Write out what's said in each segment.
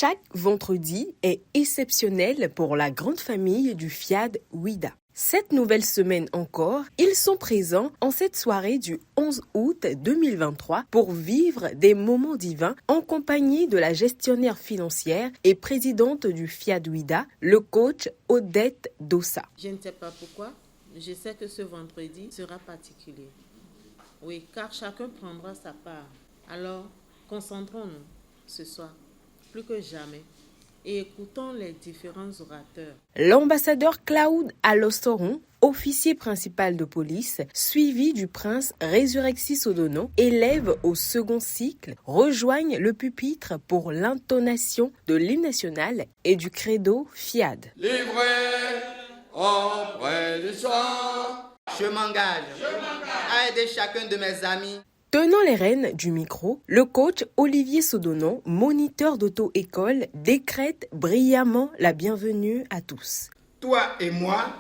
Chaque vendredi est exceptionnel pour la grande famille du FIAD Ouidah. Cette nouvelle semaine encore, ils sont présents en cette soirée du 11 août 2023 pour vivre des moments divins en compagnie de la gestionnaire financière et présidente du FIAD Ouidah, le coach Odette Dossa. Je ne sais pas pourquoi, je sais que ce vendredi sera particulier. Oui, car chacun prendra sa part. Alors, concentrons-nous ce soir, plus que jamais, et écoutons les différents orateurs. L'ambassadeur Claude Alostoron, officier principal de police, suivi du prince Résurrexis Odono, élève au second cycle, rejoignent le pupitre pour l'intonation de l'hymne national et du credo FIAD. Livré auprès du sang, je m'engage à aider chacun de mes amis. Tenant les rênes du micro, le coach Olivier Sodonon, moniteur d'auto-école, décrète brillamment la bienvenue à tous. Toi et moi,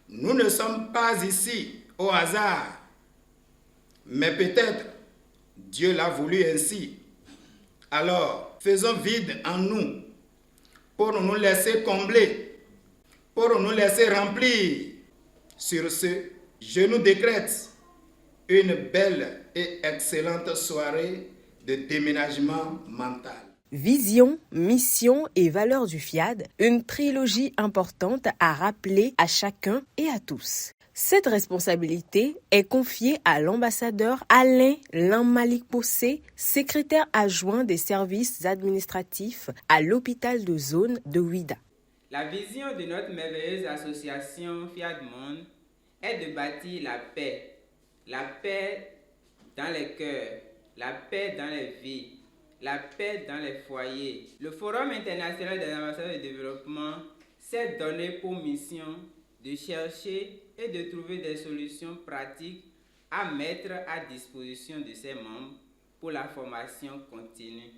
nous ne sommes pas ici au hasard, mais peut-être Dieu l'a voulu ainsi. Alors, faisons vide en nous pour nous laisser combler, pour nous laisser remplir. Sur ce, je nous décrète une belle et excellente soirée de déménagement mental. Vision, mission et valeurs du FIAD, une trilogie importante à rappeler à chacun et à tous. Cette responsabilité est confiée à l'ambassadeur Alain Lamalik-Possé, secrétaire adjoint des services administratifs à l'hôpital de zone de Ouidah. La vision de notre merveilleuse association FIAD Monde est de bâtir la paix dans les cœurs, la paix dans les vies, la paix dans les foyers. Le Forum international des ambassadeurs de développement s'est donné pour mission de chercher et de trouver des solutions pratiques à mettre à disposition de ses membres pour la formation continue,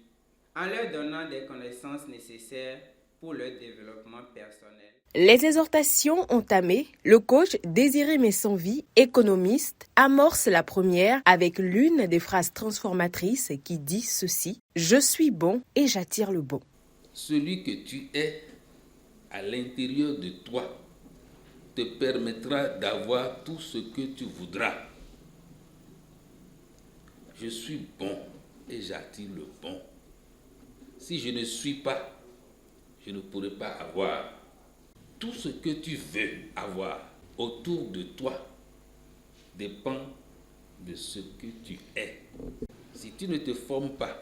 en leur donnant des connaissances nécessaires pour leur développement personnel. Les exhortations entamées, le coach Désiré Messanvi, économiste, amorce la première avec l'une des phrases transformatrices qui dit ceci: « Je suis bon et j'attire le bon. » Celui que tu es à l'intérieur de toi te permettra d'avoir tout ce que tu voudras. Je suis bon et j'attire le bon. Si je ne suis pas, je ne pourrai pas avoir. Tout ce que tu veux avoir autour de toi dépend de ce que tu es. Si tu ne te formes pas,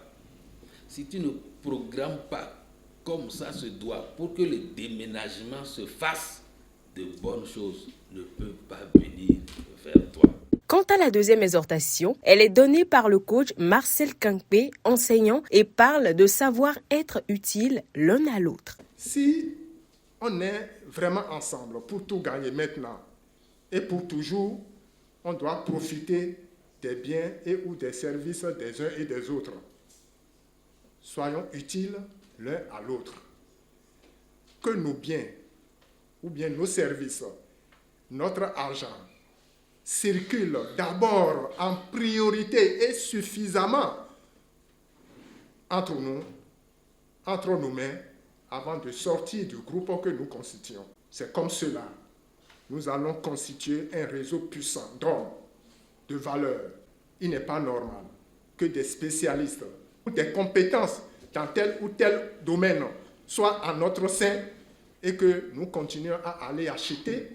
si tu ne programmes pas comme ça se doit pour que le déménagement se fasse, de bonnes choses ne peuvent pas venir vers toi. Quant à la deuxième exhortation, elle est donnée par le coach Marcel Kankpe, enseignant, et parle de savoir être utile l'un à l'autre. Si on est vraiment ensemble pour tout gagner maintenant et pour toujours, on doit profiter des biens et ou des services des uns et des autres. Soyons utiles l'un à l'autre. Que nos biens ou bien nos services, notre argent, circulent d'abord en priorité et suffisamment entre nous, entre nos mains, avant de sortir du groupe que nous constituons. C'est comme cela. Nous allons constituer un réseau puissant d'hommes, de valeurs. Il n'est pas normal que des spécialistes ou des compétences dans tel ou tel domaine soient à notre sein et que nous continuions à aller acheter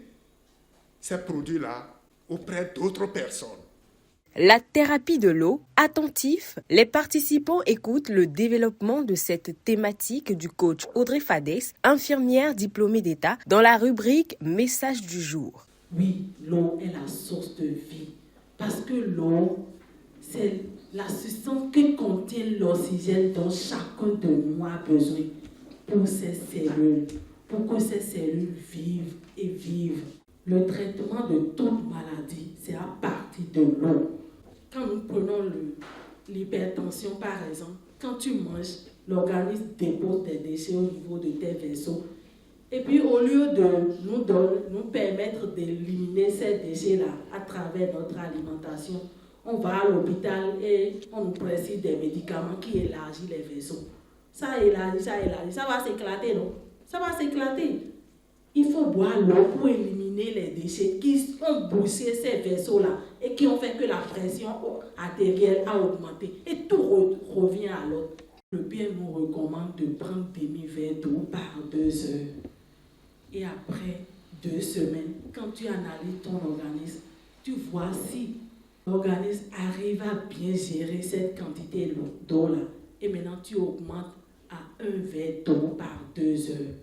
ces produits-là auprès d'autres personnes. La thérapie de l'eau, attentifs, les participants écoutent le développement de cette thématique du coach Audrey Fadès, infirmière diplômée d'État, dans la rubrique Message du jour. Oui, l'eau est la source de vie, parce que l'eau, c'est la substance qui contient l'oxygène dont chacun de nous a besoin pour ses cellules, pour que ces cellules vivent et vivent. Le traitement de toute maladie, c'est à partir de l'eau. Quand nous prenons l'hypertension, par exemple, quand tu manges, l'organisme dépose des déchets au niveau de tes vaisseaux. Et puis, au lieu de nous permettre d'éliminer ces déchets-là à travers notre alimentation, on va à l'hôpital et on nous prescrit des médicaments qui élargissent les vaisseaux. Ça élargit, ça va s'éclater, non? Ça va s'éclater. Il faut boire l'eau pour éliminer les déchets qui ont bouché ces vaisseaux-là et qui ont fait que la pression artérielle a augmenté. Et tout revient à l'autre. Le bien nous recommande de prendre demi-verre d'eau par 2 heures. Et après 2 semaines, quand tu analyses ton organisme, tu vois si l'organisme arrive à bien gérer cette quantité d'eau-là. Et maintenant, tu augmentes à 1 verre d'eau par 2 heures.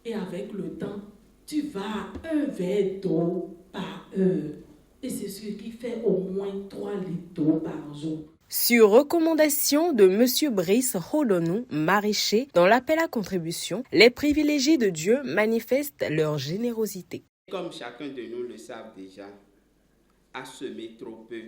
Et avec le temps, tu vas à 1 verre d'eau par heure. Et c'est ce qui fait au moins 3 litres d'eau par jour. Sur recommandation de M. Brice Rodonu, maraîcher, dans l'appel à contribution, les privilégiés de Dieu manifestent leur générosité. Comme chacun de nous le savent déjà, à semer trop peu,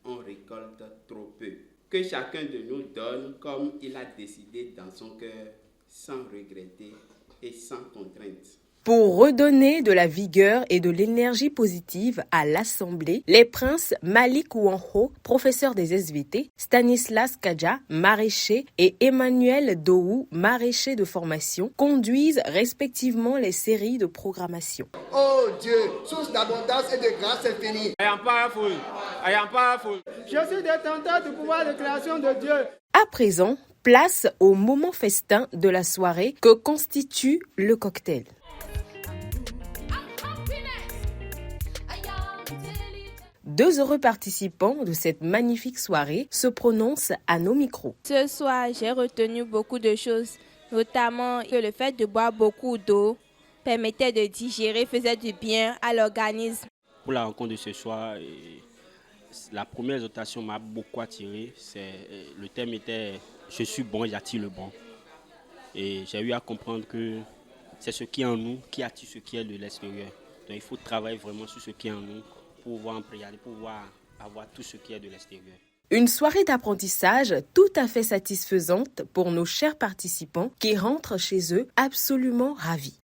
on récolte trop peu. Que chacun de nous donne comme il a décidé dans son cœur, sans regretter et sans contrainte. Pour redonner de la vigueur et de l'énergie positive à l'Assemblée, les princes Malik Ouanho, professeur des SVT, Stanislas Kadja, maraîcher, et Emmanuel Dohou, maraîcher de formation, conduisent respectivement les séries de programmation. Oh Dieu, source d'abondance et de grâce infinie. I am powerful. I am powerful. Je suis détenteur du pouvoir de création de Dieu. À présent, place au moment festin de la soirée que constitue le cocktail. Deux heureux participants de cette magnifique soirée se prononcent à nos micros. Ce soir, j'ai retenu beaucoup de choses, notamment que le fait de boire beaucoup d'eau permettait de digérer, faisait du bien à l'organisme. Pour la rencontre de ce soir, la première exhortation m'a beaucoup attiré. Le thème était « Je suis bon, j'attire le bon ». Et j'ai eu à comprendre que c'est ce qui est en nous qui attire ce qui est de l'extérieur. Donc il faut travailler vraiment sur ce qui est en nous pour pouvoir avoir tout ce qui est de l'extérieur. Une soirée d'apprentissage tout à fait satisfaisante pour nos chers participants qui rentrent chez eux absolument ravis.